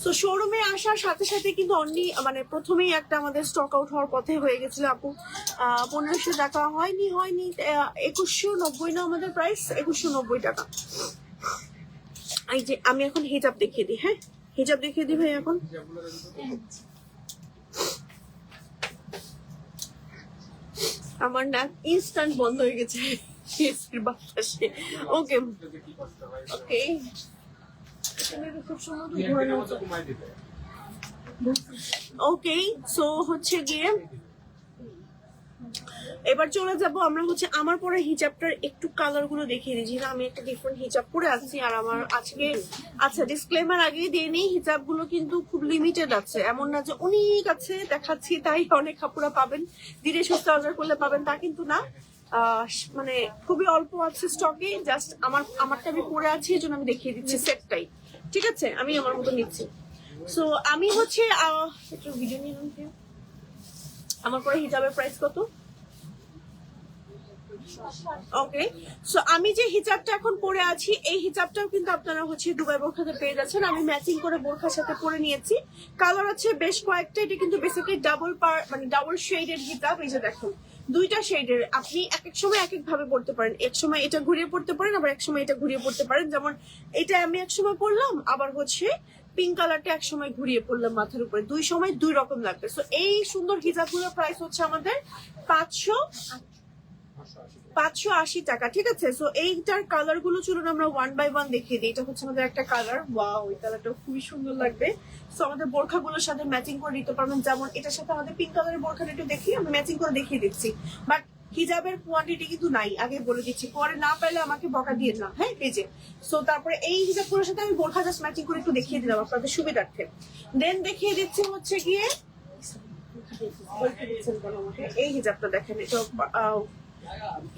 Speaker 1: সো শোরুমে আসার সাথে সাথে কিন্তু অনলি মানে প্রথমেই একটা আমাদের স্টক আউট হওয়ার পথে হয়ে গেছিল আপু। 1500 টাকা হয়নি 2190 না আমাদের প্রাইস, 2190 টাকা। এই যে আমি এখন হিজাব দেখিয়ে দিই। হ্যাঁ, হিজাব দেখিয়ে দিই ভাই এখন। আমার না ইনস্ট্যান্ট বন্ধ হয়ে গেছে এসির বাতাসে। ওকে ওকে, খুব সুন্দর ঘোরানো। ওকে, সো হচ্ছে গিয়ে এবার চলে যাব আমরা হচ্ছে আমার পরে হিজাবটার একটু কালার গুলো দেখিয়ে দিচ্ছি। আমি একটা ডিফারেন্ট হিজাব পরে আসছি আর আমার আজকে, আচ্ছা ডিসক্লেমার আগেই দিয়ে নিই, হিজাব গুলো কিন্তু খুব লিমিটেড আছে, এমন না যে অনেক আছে দেখাচ্ছি তাই অনেক কাপড়া পাবেন, ধীরে সুস্থে অর্ডার করলে পাবেন তা কিন্তু না। মানে খুবই অল্প আছে স্টকে, জাস্ট আমারটা আমি পরে আছি এই জন্য আমি দেখিয়ে দিচ্ছি সেটটাই। ঠিক আছে, আমি আমার মতো নিচ্ছি। সো আমি হচ্ছে একটু ভিডিও নিয়ে নিলাম। আমার পরে হিজাবের প্রাইস কত? ওকে, সো আমি যে হিজাবটা এখন পরে আছি এই হিজাবটাও কিন্তু আপনারা হচ্ছে দুবাই বোরখাতে পেয়ে যাচ্ছেন। আমি ম্যাচিং করে বোরখার সাথে পরে নিয়েছি। কালার আছে বেশ কয়েকটা, এটা কিন্তু বেসিক্যালি ডাবল শেডের হিজাব। এই যে দেখুন দুইটা শেডের, আপনি এক এক সময় এক এক ভাবে পড়তে পারেন। এক সময় এটা ঘুরিয়ে পড়তে পারেন, আবার এক সময় এটা ঘুরিয়ে পড়তে পারেন। যেমন এটা আমি এক সময় পড়লাম, আবার হচ্ছে পিঙ্ক কালারটা এক সময় ঘুরিয়ে পড়লাম মাথার উপরে, দুই সময় দুই রকম লাগবে। সো এই সুন্দর হিজাবগুলোর প্রাইস হচ্ছে আমাদের 580 টাকা। ঠিক আছে, সো এইটার কালার গুলো চলুন আমরা 1 বাই 1 দেখিয়ে দিই। এটা হচ্ছে আমাদের একটা কালার, ওয়াও এই কালারটা খুবই সুন্দর লাগবে। সো আমাদের বোরখাগুলোর সাথে ম্যাচিং করে দিতে পারবেন। যেমন এটার সাথে আমাদের পিঙ্ক কালারের বোরখাটা একটু দেখি, আমি ম্যাচিং করে দেখিয়ে দিচ্ছি। বাট হিজাবের কোয়ান্টিটি কিন্তু নাই, আগে বলে দিচ্ছি, পরে না পাইলে আমাকে বকা দিয়ে না। হ্যাঁ, এই যে সো তারপরে এই হিজাবগুলোর সাথে আমি বোরখা জাস্ট ম্যাচিং করে একটু দেখিয়ে দিলাম আপনাদের সুবিধার্থে। দেন দেখিয়ে দিচ্ছি হচ্ছে গিয়ে এই হিজাবটা দেখেন, এটা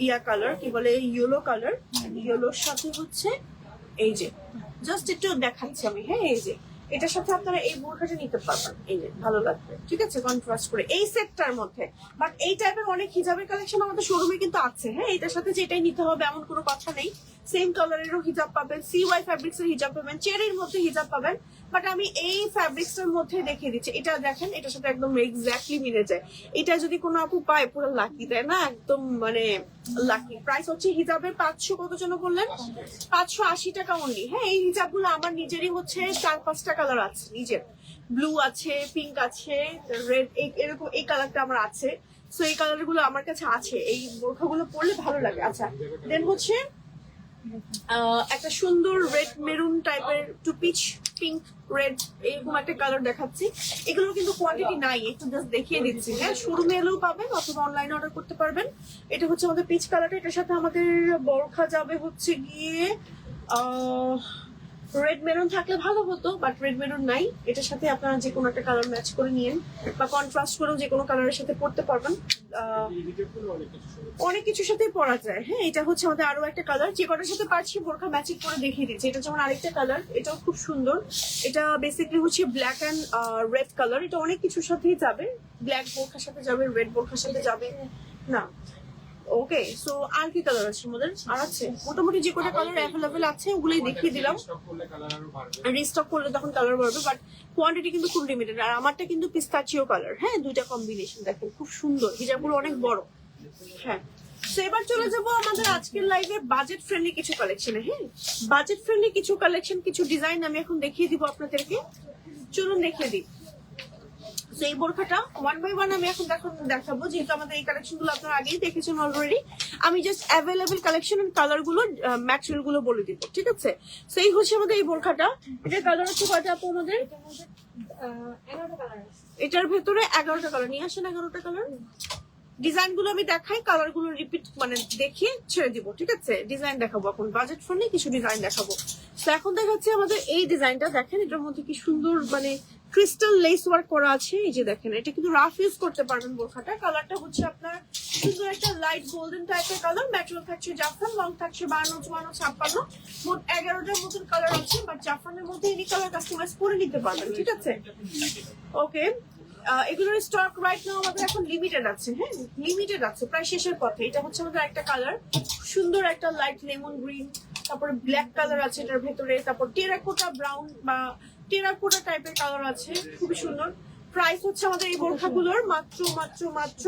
Speaker 1: ইয়া কালার, কি বলে ইয়েলো কালার, ইয়েলোর সাথে হচ্ছে এই যে জাস্ট একটু দেখাচ্ছি আমি। হ্যাঁ, এই যে এটার সাথে আপনারা এই বোরখাটা নিতে পারবেন, এই যে ভালো লাগবে। ঠিক আছে, কন্ট্রাস্ট করে এই সেটটার মধ্যে। বাট এই টাইপের অনেক হিজাবের কালেকশন আমাদের শোরুমে কিন্তু আছে। হ্যাঁ, এটার সাথে যেটাই নিতে হবে এমন কোনো কথা নেই। সেম কালারেরও হিজাব পাবেন, CY ফ্যাব্রিক্স এর হিজাব পাবেন, চেরির মধ্যে হিজাব পাবেন। বাট আমি এই ফ্যাব্রিক্স এর মধ্যে দেখিয়ে দিচ্ছি। এটা দেখেন, এটার সাথে একদম এক্স্যাক্টলি মিলে যায়। এটা যদি কোনো আপু পায় পুরো লাকি, তাই না? একদম মানে লাকি। প্রাইস হচ্ছে হিজাবের 500 কত যেন বললেন, 580 টাকা অনলি। হ্যাঁ, এই হিজাবগুলো আমার নিজেরই হচ্ছে 4-5টা কালার আছে নিজের। ব্লু আছে, পিঙ্ক আছে, রেড, এরকম এই কালারটা আমার আছে। সো এই কালার গুলো আমার কাছে আছে, এই বোরখাগুলো পরলে ভালো লাগে। আচ্ছা, দেন হচ্ছে একটা সুন্দর রেড মেরুন টাইপের, টু পিচ পিঙ্ক রেড এরকম একটা কালার দেখাচ্ছি। এগুলো কিন্তু কোয়ান্টিটি নাই, একটু জাস্ট দেখিয়ে দিচ্ছি। হ্যাঁ, শোরুমে এলেও পাবেন অথবা অনলাইনে অর্ডার করতে পারবেন। এটা হচ্ছে আমাদের পিচ কালারটা, এটার সাথে আমাদের বোরখা যাবে হচ্ছে গিয়ে রেড মেরুন থাকলে ভালো হতো, বাট রেড মেরুন নাই। এটার সাথে আপনারা যে কোনো একটা কালার ম্যাচ করে নিয়েন বা কন্ট্রাস্ট করেও যে কোনো কালারের সাথে পড়তে পারবেন। অনেক কিছুর সাথে পরা যায়। হ্যাঁ, এটা হচ্ছে আমাদের আরো একটা কালার, যে কটার সাথে পারছি বোরখা ম্যাচিং করে দেখিয়ে দিচ্ছি। এটা যেমন আরেকটা কালার, এটাও খুব সুন্দর। এটা বেসিক্যালি হচ্ছে ব্ল্যাক অ্যান্ড রেড কালার। এটা অনেক কিছুর সাথেই যাবে, ব্ল্যাক বোরখার সাথে যাবে, রেড বোরখার সাথে যাবে না। ওকে, সো আর কি কালার আছে আমাদের? আর আছে মোটামুটি যে কটা কালার অ্যাভেলেবেল আছে ওগুলোই দেখিয়ে দিলাম। রিস্টক করলে তখন কালার বাড়বে, বাট কোয়ান্টিটি কিন্তু খুব লিমিটেড। আর আমারটা কিন্তু পিস্তাচিও কালার। হ্যাঁ, দুইটা কম্বিনেশন দেখেন, খুব সুন্দর। হিজাবগুলো অনেক বড়। হ্যাঁ, তো এবার চলে যাবো আমাদের আজকের লাইভে বাজেট ফ্রেন্ডলি কিছু কালেকশনে। হ্যাঁ, বাজেট ফ্রেন্ডলি কিছু কালেকশন, কিছু ডিজাইন আমি এখন দেখিয়ে দিব আপনাদেরকে। চলুন দেখিয়ে দিই। এই বোরখাটা 1 বাই 1 আমি এখন দেখাবো, যেহেতু আমাদের এই কালেকশন গুলো আপনারা আগেই দেখেছেন অলরেডি। আমি just available collection and colour গুলো, ম্যাটেরিয়াল গুলো বলে দিব। ঠিক আছে, সেই হচ্ছে আমাদের এই বোরখাটা। এটার কালার হচ্ছে কয়টা আপু আমাদের?
Speaker 3: 11টা কালার আছে।
Speaker 1: এটার ভেতরে 11টা কালার। নিয়ে আসেন 11টা কালার। ডিজাইন গুলো আমি দেখাই, কালার গুলো রিপিট মানে দেখিয়ে ছেড়ে দিব, ঠিক আছে? ডিজাইন দেখাবো এখন, বাজেট ফোনে কিছু ডিজাইন দেখাবো। তো এখন দেখাচ্ছি আমাদের এই ডিজাইনটা, দেখেন এটার মধ্যে কি সুন্দর মানে ক্রিস্টাল লেস ওয়ার্ক করা আছে। এই যে দেখেন, এটা কিন্তু রাফ ইউজ করতে পারবেন বোরখাটা। কালারটা হচ্ছে আপনার সুন্দর একটা লাইট গোল্ডেন টাইপের কালার, ম্যাটেরিয়াল থাকছে জাফরান, লং থাকছে 52, 54, 56, মোট 11টার মতন কালার আছে। বাট জাফরানের মধ্যে এনি কালার কাস্টমাইজ করে নিতে পারবেন, ঠিক আছে? ওকে, এগুলোর স্টক রাইট নাও আমাদের এখন লিমিটেড আছে। হ্যাঁ, লিমিটেড আছে, প্রায় শেষের পথে। এটা হচ্ছে আমাদের একটা কালার, সুন্দর একটা লাইট লেমন গ্রিন, তারপরে ব্ল্যাক কালার আছে এটার ভেতরে, তারপর টেরাকোটা ব্রাউন বা টেরাকোটা টাইপের কালার আছে, খুবই সুন্দর। প্রাইস হচ্ছে আমাদের এই বোরখাগুলোর মাত্র মাত্র মাত্র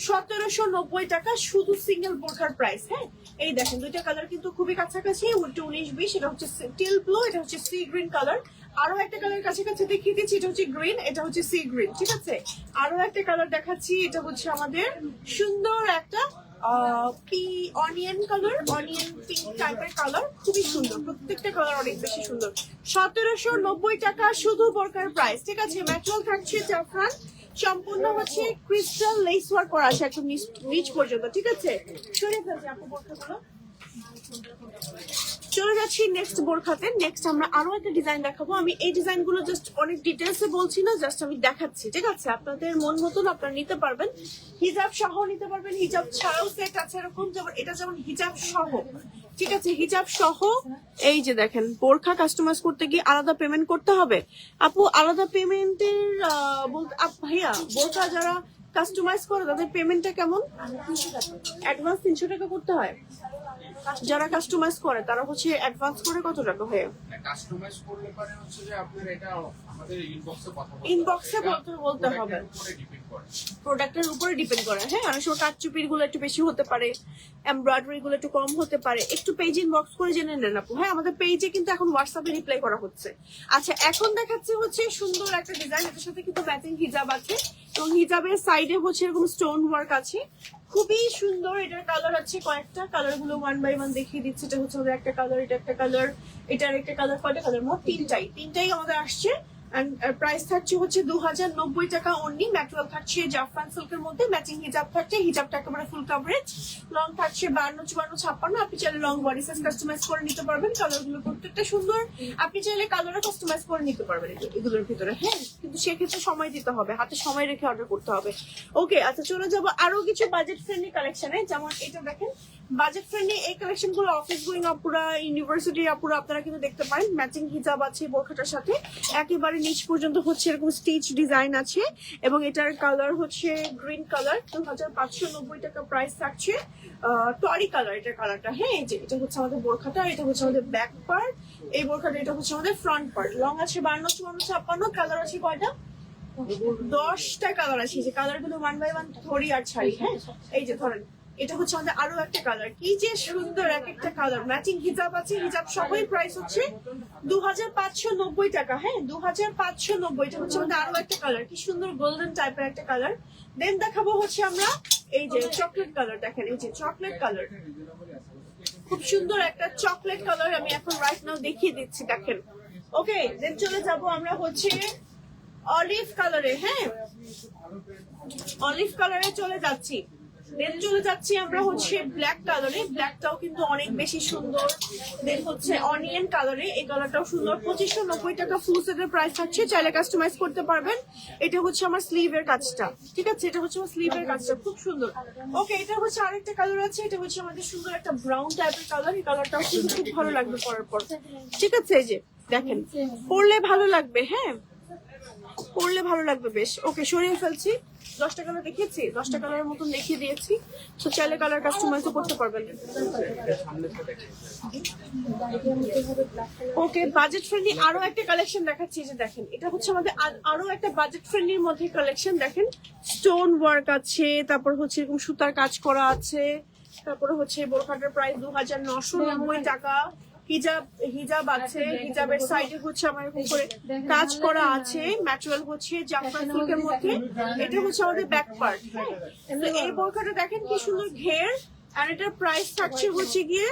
Speaker 1: 1790 টাকা, শুধু সিঙ্গেল বোরখার প্রাইস। হ্যাঁ, এই দেখেন দুইটা কালার কিন্তু খুবই কাছাকাছি, 19-20। এটা হচ্ছে টিল ব্লু, এটা হচ্ছে সি গ্রিন কালার। আরো একটা কালার কাছাকাছি দেখিয়ে দিচ্ছি, এটা হচ্ছে গ্রিন, এটা হচ্ছে সি গ্রিন, ঠিক আছে? আরো একটা কালার দেখাচ্ছি, এটা হচ্ছে আমাদের সুন্দর একটা অনিয়ন কালার, অনিয়ন পিঙ্ক টাইপের কালার, খুবই সুন্দর। প্রত্যেকটা কালার অনেক বেশি সুন্দর। 1790 টাকা শুধু বোরকার প্রাইস, ঠিক আছে? ম্যাটেরিয়াল থাকছে জাফরান, সম্পূর্ণ হচ্ছে ক্রিস্টাল লেস ওয়ার্ক করা আছে একদম নিচ পর্যন্ত, ঠিক আছে? সরিয়ে ফেলছি আপু বোরখাগুলো। চলে যাচ্ছি নেক্সট বোরখাতে। নেক্সট আমরা আরো একটা ডিজাইন দেখাবো। আমি এই ডিজাইন গুলো জাস্ট অনেক ডিটেলসে বলছি না, জাস্ট আমি দেখাচ্ছি, ঠিক আছে? আপনাদের মন মতন আপনারা নিতে পারবেন, হিজাব সহ নিতে পারবেন, হিজাব ছাড়াও সেট আছে এরকম। যেমন এটা যেমন হিজাব সহ, ঠিক আছে? হিজাব সহ। এই যে দেখেন, বোরখা কাস্টমাইজ করতে গিয়ে আলাদা পেমেন্ট করতে হবে আপু। আলাদা পেমেন্টের বলতে ভাইয়া, বোরখা যারা কাস্টমাইজ করে তাদের পেমেন্টটা কেমন? অ্যাডভান্স 300 টাকা করতে হয়। যারা কাস্টমাইজ করে তারা হচ্ছে অ্যাডভান্স করে কত টাকা হয়?
Speaker 2: কাস্টমাইজ করলে পরে হচ্ছে যে আপনার এটা আমাদের ইনবক্সে কথা বলতে হবে।
Speaker 1: ইনবক্সে বলতে হবে, প্রোডাক্টের উপরে ডিপেন্ড করে। হ্যাঁ, অনেক সময় কাটচুপির গুলো একটু বেশি হতে পারে, এমব্রয়ডারি গুলো একটু কম হতে পারে। একটু পেজ ইনবক্স করে জেনে নেন আপু। হ্যাঁ, আমাদের পেজে কিন্তু এখন হোয়াটসঅ্যাপে রিপ্লাই করা হচ্ছে। আচ্ছা, এখন দেখাচ্ছে হচ্ছে সুন্দর একটা ডিজাইন, এটার সাথে কিন্তু ম্যাচিং হিজাব আছে এবং হিজাবের সাইডে হচ্ছে এরকম স্টোন ওয়ার্ক আছে, খুবই সুন্দর। এটার কালার আছে কয়েকটা, কালার গুলো 1 বাই 1 দেখিয়ে দিচ্ছে। এটা হচ্ছে আমাদের একটা কালার, এটা একটা কালার, এটার একটা কালার, কয়টা কালার? মোট তিনটাই আমাদের আসছে। প্রাইস থাকছে হচ্ছে 2090 টাকা অনলি। ম্যাটেরিয়াল থাকছে জাফরান সিল্কের মধ্যে, ম্যাচিং হিজাব থাকছে, হিজাবটা একেবারে ফুল কভারেজ। লং থাকছে 52, 54, 56। আপনি চাইলে লং বডি সাইজ কাস্টমাইজ করে নিতে পারবেন। কালার গুলো প্রত্যেকটা সুন্দর, আপনি চাইলে কালারও কাস্টমাইজ করে নিতে পারবেন এগুলোর ভিতরে। হ্যাঁ, কিন্তু সেক্ষেত্রে সময় দিতে হবে, হাতে সময় রেখে অর্ডার করতে হবে। ওকে, আচ্ছা চলে যাবো আরো কিছু বাজেট ফ্রেন্ডলি কালেকশনে। যেমন এটা দেখেন, বাজেট ফ্রেন্ডলি এই কালেকশন গুলো অফিস গোয়িং আপুরা, ইউনিভার্সিটি আপুরা আপনারা কিন্তু দেখতে পারেন। ম্যাচিং হিজাব আছে বোরখাটার সাথে, একেবারে নিচ পর্যন্ত হচ্ছে এরকম স্টিচ ডিজাইন আছে এবং এটার কালার হচ্ছে গ্রিন কালার। 2590 টাকা প্রাইস থাকছে। টরি কালার এটার কালারটা। হ্যাঁ, এই যে এটা হচ্ছে আমাদের বোরখাটা, এটা হচ্ছে আমাদের ব্যাক পার্ট। এই বোরখাটা এটা হচ্ছে আমাদের ফ্রন্ট পার্ট। লং আছে 52, 54, 56। কালার আছে কয়টা? 10টা কালার আছে। যে কালার গুলো 1 বাই 1 ধরি আর ছাড়ি। হ্যাঁ, এই যে ধরেন, এটা হচ্ছে আমাদের আরো একটা কালার। কি যে সুন্দর এক একটা কালার। ম্যাচিং হিজাব আছে, হিজাব সবই প্রাইস হচ্ছে 2590 টাকা। হ্যাঁ, 2590। এটা হচ্ছে আমাদের আরো একটা কালার, কি সুন্দর গোল্ডেন টাইপের একটা কালার। দেন দেখাবো হচ্ছে আমরা এই যে চকলেট কালার। দেখেন, এই যে চকলেট কালার, খুব সুন্দর একটা চকলেট কালার। আমি এখন রাইট নাও দেখিয়ে দিচ্ছি, দেখেন। ওকে, দেন চলে যাব আমরা হচ্ছে অলিভ কালারে। হ্যাঁ, অলিভ কালারে চলে যাচ্ছি। দেন চলে যাচ্ছি আমরা হচ্ছে ব্ল্যাক কালারে। ব্ল্যাকটাও কিন্তু অনেক বেশি সুন্দর। দেন হচ্ছে অনিয়ন কালারে, এই কালারটাও সুন্দর। 2590 টাকা ফুল সেটের প্রাইস থাকছে, চাইলে কাস্টমাইজ করতে পারবেন। এটা হচ্ছে আমার স্লিভের কাজটা, ঠিক আছে? এটা হচ্ছে আমার স্লিভের কাজটা, খুব সুন্দর। ওকে, এটা হচ্ছে আরেকটা কালার আছে, এটা হচ্ছে আমাদের সুন্দর একটা ব্রাউন টাইপের কালার। এই কালারটাও কিন্তু খুব ভালো লাগবে পরার পর, ঠিক আছে? এই যে দেখেন, পরলে ভালো লাগবে। হ্যাঁ, পরলে ভালো লাগবে বেশ। ওকে, সরিয়ে ফেলছি। 10টা কালার দেখিয়েছি, 10টা কালারের মতন দেখিয়ে দিয়েছি। তো চাইলে কালার কাস্টমাইজও করতে পারবেন। ওকে, বাজেট ফ্রেন্ডলি আরো একটা কালেকশন দেখাচ্ছি। যে দেখেন, এটা হচ্ছে আমাদের আরো একটা বাজেট ফ্রেন্ডলির মধ্যে কালেকশন। দেখেন, স্টোন ওয়ার্ক আছে, তারপর হচ্ছে এরকম সুতার কাজ করা আছে, তারপরে হচ্ছে বোরখাটার প্রাইস 2990 টাকা। হিজাব আছে, হিজাবের সাইডে হচ্ছে আমার এরকম করে কাজ করা আছে। ম্যাটেরিয়াল হচ্ছে জাফরান সিল্কের মধ্যে। এটা হচ্ছে আমাদের ব্যাক পার্ট। তো এই বোরখাটা দেখেন কি সুন্দর ঘের, আর এটার প্রাইস থাকছে হচ্ছে গিয়ে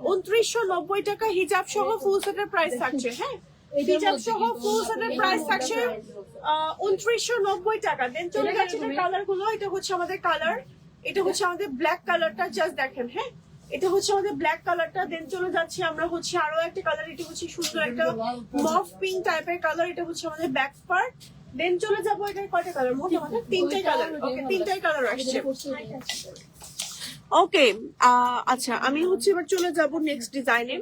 Speaker 1: 2990 টাকা। হিজাব সহ ফুল সেটের প্রাইস থাকছে। হ্যাঁ, হিজাব সহ ফুল সেটের প্রাইস থাকছে 2990 টাকা। দেন চলে যাচ্ছে কালার গুলো। এটা হচ্ছে আমাদের কালার, এটা হচ্ছে আমাদের ব্ল্যাক কালারটা, জাস্ট দেখেন। হ্যাঁ, এটা হচ্ছে আমাদের ব্ল্যাক কালারটা। দেন চলে যাচ্ছি আমরা হচ্ছে আরো একটা কালার, এটা হচ্ছে সুন্দর একটা মফ পিঙ্ক টাইপের কালার, এটা হচ্ছে আমাদের ব্যাক পার্ট। দেন চলে যাবো, এটার কয়টা কালার? মোট আমাদের তিনটাই কালার। ওকে, তিনটাই কালার আসছে। ওকে, আচ্ছা আমি হচ্ছে এবার চলে যাব নেক্সট ডিজাইনে।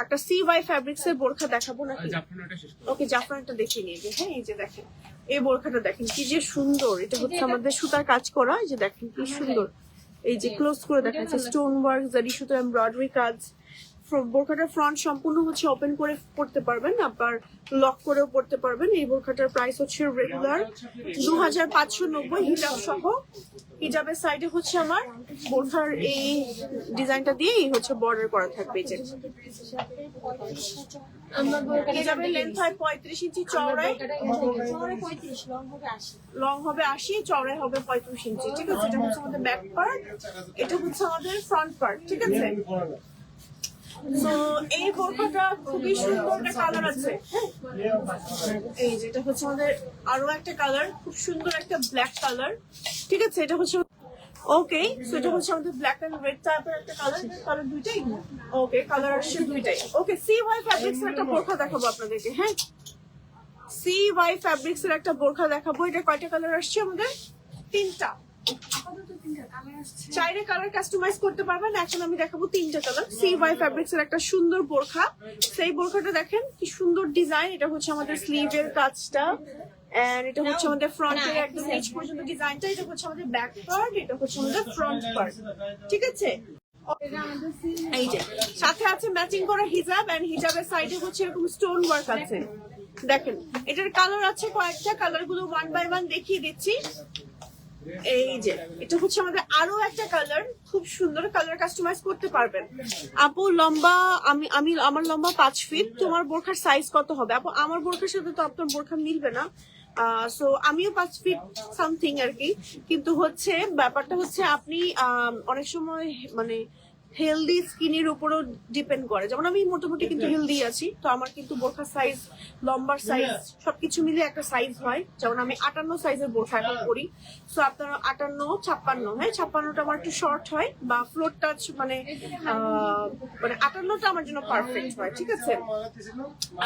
Speaker 1: একটা CY ফ্যাব্রিক্স এর বোরখা দেখাবো নাকি?
Speaker 2: জাফরানটা শেষ করুন।
Speaker 1: ওকে, জাফরানটা দেখে নিয়ে যে। হ্যাঁ, এই যে দেখেন এই বোরখাটা দেখেন কি যে সুন্দর। এটা হচ্ছে আমাদের সুতার কাজ করা, এই যে দেখেন কি সুন্দর। এই যে ক্লোজ করে দেখা যাচ্ছে স্টোন ওয়ার্ক, জারি সুতো, এমব্রয়ডারি কাজ। বোরখাটার ফ্রন্ট সম্পূর্ণ হচ্ছে ওপেন করে পড়তে পারবেন, আবার লক করেও পড়তে পারবেন। এই বোরখাটার প্রাইস হচ্ছে রেগুলার 2590 হিজাব সহ। হিজাবের সাইডে হচ্ছে আমার বোরখার এই ডিজাইনটা দিয়েই হচ্ছে বর্ডার করা থাকবে। এই যে হিজাবের লেন্থ হয় 35 ইঞ্চি, চওড়ায়
Speaker 3: 35 লং হবে 80।
Speaker 1: লং হবে 80, চওড়ায় হবে 35 ইঞ্চি। ঠিক আছে, এটা হচ্ছে আমাদের ব্যাক পার্ট, এটা হচ্ছে আমাদের ফ্রন্ট পার্ট। ঠিক আছে, তো এই বোরখাটা খুবই সুন্দর একটা কালার আছে। এই যেটা হচ্ছে আমাদের আরো একটা কালার, খুব সুন্দর একটা ব্ল্যাক কালার। ঠিক আছে, এটা হচ্ছে ওকে, সো এটা হচ্ছে আমাদের ব্ল্যাক এন্ড রেড টাইপের একটা কালার। কালার দুইটাই ওকে, কালার আসছে দুইটাই। ওকে, CY ফ্যাব্রিক্স এর একটা বোরখা দেখাবো আপনাদেরকে। হ্যাঁ, CY ফ্যাব্রিক্স এর একটা বোরখা দেখাবো। এটা কয়টা কালার আসছে আমাদের? তিনটা। চাইলে কালার কাস্টমাইজ করতে পারবেন। এখন আমি দেখাবো তিনটা কালার। CY ফ্যাব্রিক্স এর একটা সুন্দর বোরখা। সেই বোরখাটা দেখেন কি সুন্দর ডিজাইন। এটা হচ্ছে আমাদের স্লিভের কাজটা, এন্ড এটা হচ্ছে আমাদের ফ্রন্টের একদম নিচ পর্যন্ত ডিজাইনটা। এটা হচ্ছে আমাদের ব্যাক পার্ট, এটা হচ্ছে আমাদের ফ্রন্ট পার্ট। ঠিক আছে, এই যে সাথে আছে ম্যাচিং করা হিজাব, এন্ড হিজাবের সাইডে হচ্ছে এরকম স্টোন ওয়ার্ক আছে। দেখেন এটার কালার আছে কয়েকটা, কালার গুলো ওয়ান বাই ওয়ান দেখিয়ে দিচ্ছি। এই যে এটা হচ্ছে আমাদের আরো একটা কালার, খুব সুন্দর কালার কাস্টমাইজ করতে পারবেন। আপু লম্বা, আমার লম্বা 5 ফিট, তোমার বোরখার সাইজ কত হবে? আপু আমার বোরখার সাথে তো আপনার বোরখা মিলবে না, সো আমিও 5 ফিট সামথিং আর কি। কিন্তু হচ্ছে ব্যাপারটা হচ্ছে আপনি অনেক সময় মানে হেলদি স্কিনের উপরও ডিপেন্ড করে। যেমন আমি মোটামুটি কিন্তু হেলদি আছি, তো আমার কিন্তু বোরখার সাইজ, লম্বার সাইজ সবকিছু মিলে একটা সাইজ হয়। যেমন আমি 58 সাইজের বোরখা এখন করি, সো আপনার 58, 56, হ্যাঁ 56টা আমার একটু শর্ট হয়, বা ফ্লোর টাচ মানে 58টা আমার জন্য পারফেক্ট হয়। ঠিক আছে,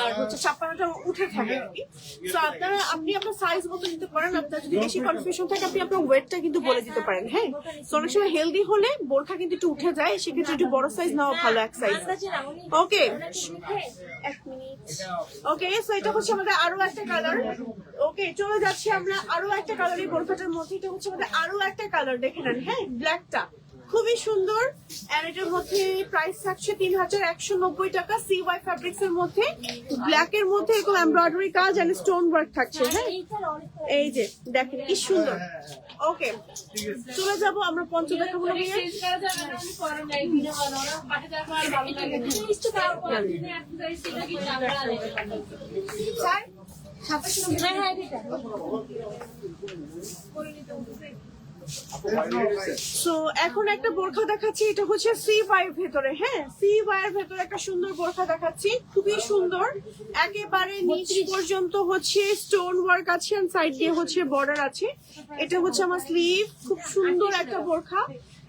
Speaker 1: আর হচ্ছে 56টা উঠে থাকে আর কি। সো আপনি আপনার সাইজ মতো নিতে পারেন। আপনার যদি বেশি কনফিউশন থাকে আপনি আপনার ওয়েটটা কিন্তু বলে দিতে পারেন। হ্যাঁ, সো অনেক সময় হেলদি হলে বোরখা কিন্তু একটু উঠে যায়, সেক্ষেত্রে একটু বড় সাইজ নাও ভালো, এক সাইজ। ওকে, এক মিনিট। ওকে, সো এটা হচ্ছে আমাদের আরো একটা কালার। ওকে, চলে যাচ্ছি আমরা আরো একটা কালার এই বোরখাটার মধ্যে। এটা হচ্ছে আমাদের আরো একটা কালার, দেখে নেন। হ্যাঁ, ব্ল্যাকটা খুবই সুন্দর, এন্ড এটার মধ্যে প্রাইস থাকছে 3190 টাকা। CY ফ্যাব্রিক্স এর মধ্যে ব্ল্যাক এর মধ্যে এরকম এমব্রয়ডারি কাজ এন্ড স্টোন ওয়ার্ক থাকছে। হ্যাঁ, এই যে দেখেন কি সুন্দর। ওকে, চলে যাব আমরা পঞ্চম দেখাবো না ভাইয়া? সো এখন একটা বোরখা দেখাচ্ছি, এটা হচ্ছে CY এর ভেতরে। হ্যাঁ, CY এর ভেতরে একটা সুন্দর বোরখা দেখাচ্ছি, খুবই সুন্দর। একেবারে নিচ পর্যন্ত হচ্ছে স্টোন ওয়ার্ক আছে, আর সাইড দিয়ে হচ্ছে বর্ডার আছে। এটা হচ্ছে আমার স্লিভ, খুব সুন্দর একটা বোরখা।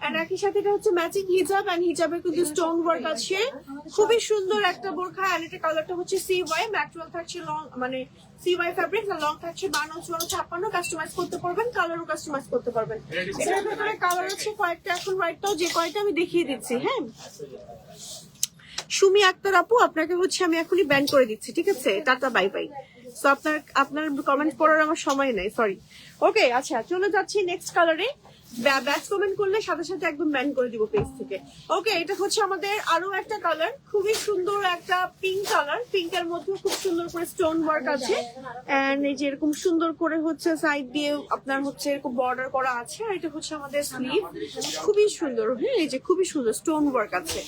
Speaker 1: এন্ড একই সাথে এটা হচ্ছে ম্যাচিং হিজাব, এন্ড হিজাবে কিন্তু স্টোন ওয়ার্ক আছে। খুবই সুন্দর একটা বোরখা, এন্ড এটা কালারটা হচ্ছে CY, ম্যাটেরিয়াল থাকছে লং, মানে CY ফ্যাব্রিক, আর লং থাকছে 52, 54, 56। কাস্টমাইজ করতে পারবেন, কালারও কাস্টমাইজ করতে পারবেন। এটার ভেতরে কালার আছে কয়েকটা, এখন রাইটটাও যে কয়টা আমি দেখিয়ে দিচ্ছি। হ্যাঁ, সুমি আক্তার আপু, আপনাকে হচ্ছে আমি এখনই ব্যান করে দিচ্ছি। ঠিক আছে, টাটা, বাই বাই। সো আপনার কমেন্ট পড়ার আমার সময় নাই, সরি। ওকে, আচ্ছা চলে যাচ্ছি নেক্সট কালারে। ব্যাচ কমেন্ট করলে সাথে সাথে একদম ব্যান করে দিব পেজ থেকে। ওকে, এটা হচ্ছে আমাদের আরো একটা কালার, খুবই সুন্দর একটা পিঙ্ক কালার। পিঙ্কের মধ্যে খুব সুন্দর করে স্টোন ওয়ার্ক আছে, এন্ড এই যে এরকম সুন্দর করে হচ্ছে সাইড দিয়ে আপনার হচ্ছে এরকম বর্ডার করা আছে। আর এটা হচ্ছে আমাদের স্লিভ, খুবই সুন্দর। হ্যাঁ, এই যে খুবই সুন্দর স্টোন ওয়ার্ক আছে,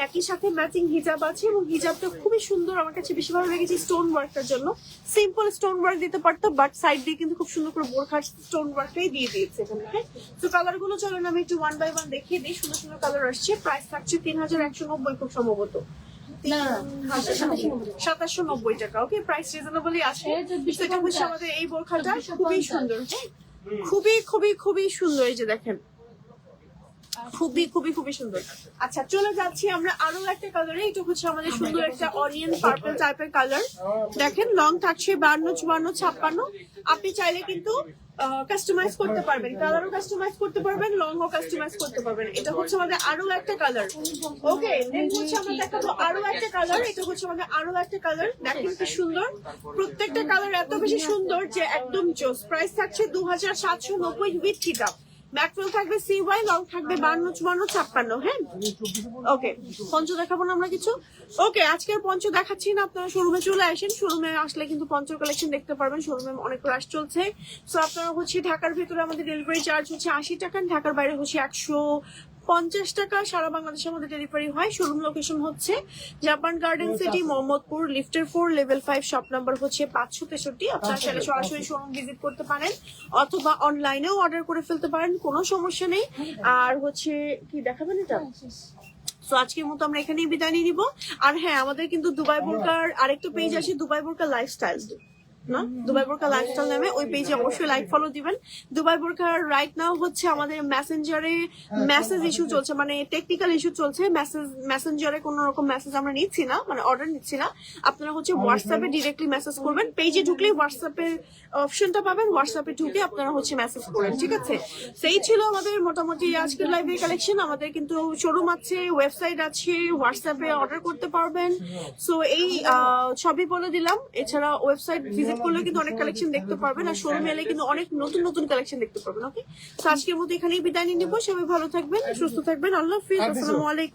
Speaker 1: একই সাথে ম্যাচিং হিজাব আছে, এবং হিজাবটা খুবই সুন্দর। আমার কাছে বেশি ভালো লেগেছে স্টোন ওয়ার্কটার জন্য। সিম্পল স্টোন ওয়ার্ক দিতে পারতো, বাট সাইড দিয়ে কিন্তু খুব সুন্দর করে বোরখার স্টোন ওয়ার্কটাই দিয়ে দিয়েছে এখানে। হ্যাঁ, তো কালার গুলো চলেন আমি একটু ওয়ান বাই ওয়ান দেখিয়ে দিই। সুন্দর সুন্দর কালার আসছে। প্রাইস থাকছে 3190 খুব সম্ভবত। 2790 টাকা। ওকে, প্রাইস রিজনেবলই আছে। সেটা হচ্ছে আমাদের এই বোরখাটা খুবই সুন্দর, খুবই খুবই খুবই সুন্দর। এই যে দেখেন, খুবই খুবই খুবই সুন্দর। আচ্ছা, চলে যাচ্ছি আমরা আরো একটা কালারে। এটা হচ্ছে আমাদের সুন্দর একটা অনিয়ন পার্পল টাইপের কালার। দেখেন, লং থাকছে 52, 54, 56। আপনি চাইলে কিন্তু কাস্টমাইজ করতে পারবেন, কালারও কাস্টমাইজ করতে পারবেন, লংও কাস্টমাইজ করতে পারবেন। এটা হচ্ছে আমাদের আরো একটা কালার। ওকে, দেন হচ্ছে আমরা দেখাবো আরো একটা কালার। এটা হচ্ছে আমাদের আরো একটা কালার। দেখেন কি সুন্দর, প্রত্যেকটা কালার এত বেশি সুন্দর যে একদম জোস। প্রাইস থাকছে 2790 উইথ হিজাব। ম্যাক্রোল থাকবে CY, লং থাকবে 52, 54, 56। হ্যাঁ, ওকে, পঞ্চ দেখাবো না আমরা কিছু। ওকে, আজকের পঞ্চ দেখাচ্ছি না, আপনারা শোরুমে চলে আসেন। শোরুমে আসলে কিন্তু পঞ্চর কালেকশন দেখতে পারবেন। শোরুমে অনেক রাশ চলছে। সো আপনারা হচ্ছে ঢাকার ভিতরে আমাদের ডেলিভারি চার্জ হচ্ছে 80 টাকা, ঢাকার বাইরে হচ্ছে 150 টাকা। সারা বাংলাদেশের মধ্যে ডেলিভারি হয়। শোরুম লোকেশন হচ্ছে জাপান গার্ডেন সিটি, মোহাম্মদপুর, লিফটের 4, লেভেল 5, শপ নাম্বার হচ্ছে 563। আপনারা চাইলে সরাসরি শোরুম ভিজিট করতে পারেন অথবা অনলাইনেও অর্ডার করে ফেলতে পারেন, কোনো সমস্যা নেই। আর হচ্ছে কি দেখাবেন এটা? সো আজকের মতো আমরা এখানেই বিদায় নিয়ে নিব। আর হ্যাঁ, আমাদের কিন্তু দুবাই বোরকার আরেকটা পেজ আছে, দুবাই বোরকা লাইফস্টাইল না, দুবাই বোরকা লাইফস্টাইল নামে। ওই পেজে অবশ্যই লাইক ফলো দিবেন। দুবাই বোরকার রাইট নাও হচ্ছে আমাদের মেসেঞ্জারে মেসেজ ইস্যু চলছে, মানে টেকনিক্যাল ইস্যু চলছে। মেসেঞ্জারে কোনো রকম মেসেজ আমরা নিচ্ছি না, মানে অর্ডার নিচ্ছি না। আপনারা হচ্ছে হোয়াটসঅ্যাপে ডিরেক্টলি মেসেজ করবেন। পেজে ঢুকলে হোয়াটসঅ্যাপের অপশনটা পাবেন, হোয়াটসঅ্যাপে ঢুকে আপনারা হচ্ছে মেসেজ করেন, ঠিক আছে? সেই ছিল আমাদের মোটামুটি আজকের লাইভের কালেকশন। আমাদের কিন্তু শোরুম আছে, ওয়েবসাইট আছে, হোয়াটসঅ্যাপে অর্ডার করতে পারবেন। সো এই সবই বলে দিলাম। এছাড়া ওয়েবসাইট ভিজিট করলে কিন্তু অনেক কালেকশন দেখতে পারবেন, আর শোরুমে এলে কিন্তু অনেক নতুন নতুন কালেকশন দেখতে পারবেন। ওকে, তো আজকের মতো এখানেই বিদায় নিয়ে নিবো। সবাই ভালো থাকবেন, সুস্থ থাকবেন। আল্লাহ হাফিজ, আসসালামু আলাইকুম।